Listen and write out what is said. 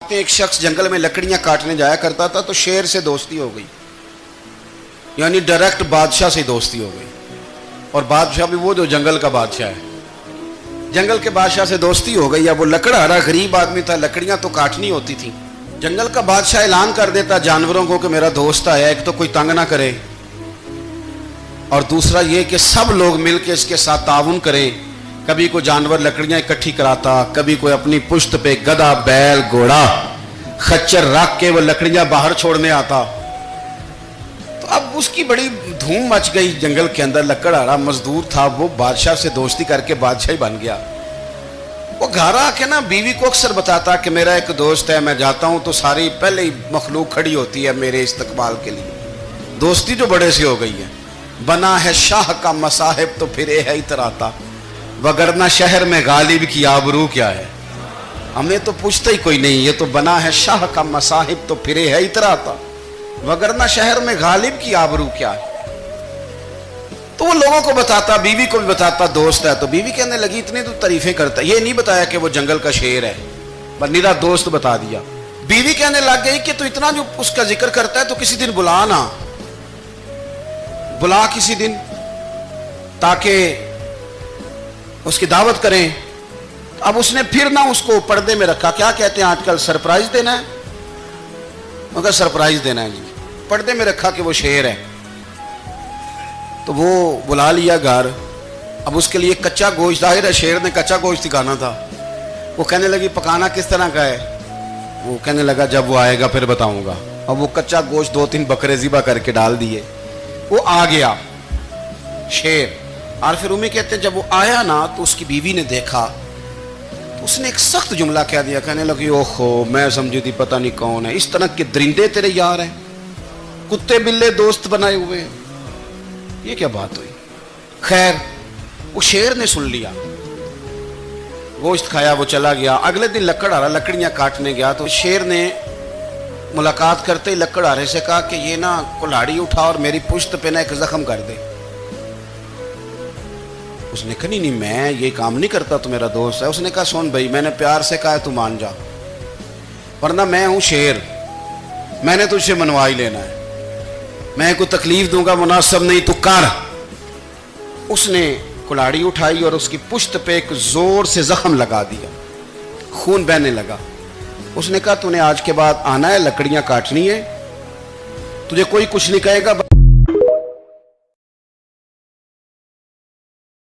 ایک شخص جنگل میں لکڑیاں کاٹنے جایا کرتا تھا تو شیر سے دوستی ہو گئی، یعنی ڈائریکٹ بادشاہ سے دوستی ہو گئی، اور بادشاہ بھی وہ جو جنگل کا بادشاہ ہے، جنگل کے بادشاہ سے دوستی ہو گئی۔ اب وہ لکڑہارا غریب آدمی تھا، لکڑیاں تو کاٹنی ہوتی تھیں۔ جنگل کا بادشاہ اعلان کر دیتا جانوروں کو کہ میرا دوست آیا، ایک تو کوئی تنگ نہ کرے، اور دوسرا یہ کہ سب لوگ مل کے اس کے ساتھ تعاون کریں۔ کبھی کوئی جانور لکڑیاں اکٹھی کراتا، کبھی کوئی اپنی پشت پہ گدھا، بیل، گھوڑا، خچر رکھ کے وہ لکڑیاں باہر چھوڑنے آتا۔ تو اب اس کی بڑی دھوم مچ گئی جنگل کے اندر۔ لکڑہارا مزدور تھا، وہ بادشاہ سے دوستی کر کے بادشاہ ہی بن گیا۔ وہ گھر آ کے نا بیوی کو اکثر بتاتا کہ میرا ایک دوست ہے، میں جاتا ہوں تو ساری پہلے ہی مخلوق کھڑی ہوتی ہے میرے استقبال کے لیے۔ دوستی جو بڑے سے ہو گئی ہے۔ بنا ہے شاہ کا مصاحب تو پھر ہے اتراتا، وگرنہ شہر میں غالب کی آبرو کیا ہے۔ ہمیں تو پوچھتا ہی کوئی نہیں، یہ تو بنا ہے شاہ کا مصاحب تو پھر ہے اتراتا، وگرنہ شہر میں غالب کی آبرو کیا ہے۔ تو وہ لوگوں کو بتاتا، بیوی کو بھی بتاتا دوست ہے، تو بیوی کہنے لگی اتنی تو تعریفیں کرتا، یہ نہیں بتایا کہ وہ جنگل کا شیر ہے، پر میرا دوست بتا دیا۔ بیوی کہنے لگ گئی کہ تو اتنا جو اس کا ذکر کرتا ہے تو کسی دن بلا نا، بلا کسی دن تاکہ اس کی دعوت کریں۔ اب اس نے پھر نہ اس کو پردے میں رکھا، کیا کہتے ہیں آج کل، سرپرائز دینا ہے، مگر سرپرائز دینا ہے جی، پردے میں رکھا کہ وہ شیر ہے۔ تو وہ بلا لیا گھر۔ اب اس کے لیے کچا گوشت، ظاہر ہے شیر نے کچا گوشت کھانا تھا۔ وہ کہنے لگی پکانا کس طرح کا ہے؟ وہ کہنے لگا جب وہ آئے گا پھر بتاؤں گا۔ اب وہ کچا گوشت 2-3 بکرے ذبح کر کے ڈال دیے۔ وہ آ گیا شیر، اور پھر امی کہتے ہیں جب وہ آیا نا تو اس کی بیوی نے دیکھا تو اس نے ایک سخت جملہ کہہ دیا، کہنے لگی اوہو میں سمجھی تھی پتہ نہیں کون ہے، اس طرح کے درندے تیرے یار ہیں، کتے بلے دوست بنائے ہوئے ہیں، یہ کیا بات ہوئی؟ خیر وہ شیر نے سن لیا، گوشت کھایا، وہ چلا گیا۔ اگلے دن لکڑہارا لکڑیاں کاٹنے گیا تو شیر نے ملاقات کرتے ہی لکڑہارے سے کہا کہ یہ نا کلاڑی اٹھا اور میری پشت پہ نا ایک زخم کر دے۔ اس نے کہا نہیں میں یہ کام نہیں کرتا، تو میرا دوست ہے۔ اس نے کہا سن بھائی، میں نے پیار سے کہا ہے تو مان جا، ورنہ میں ہوں شیر، میں نے تجھ سے منوا ہی لینا ہے، میں کوئی تکلیف دوں گا مناسب نہیں، تو کر۔ اس نے کلاڑی اٹھائی اور اس کی پشت پہ ایک زور سے زخم لگا دیا، خون بہنے لگا۔ اس نے کہا تو نے آج کے بعد آنا ہے، لکڑیاں کاٹنی ہے، تجھے کوئی کچھ نہیں کہے گا۔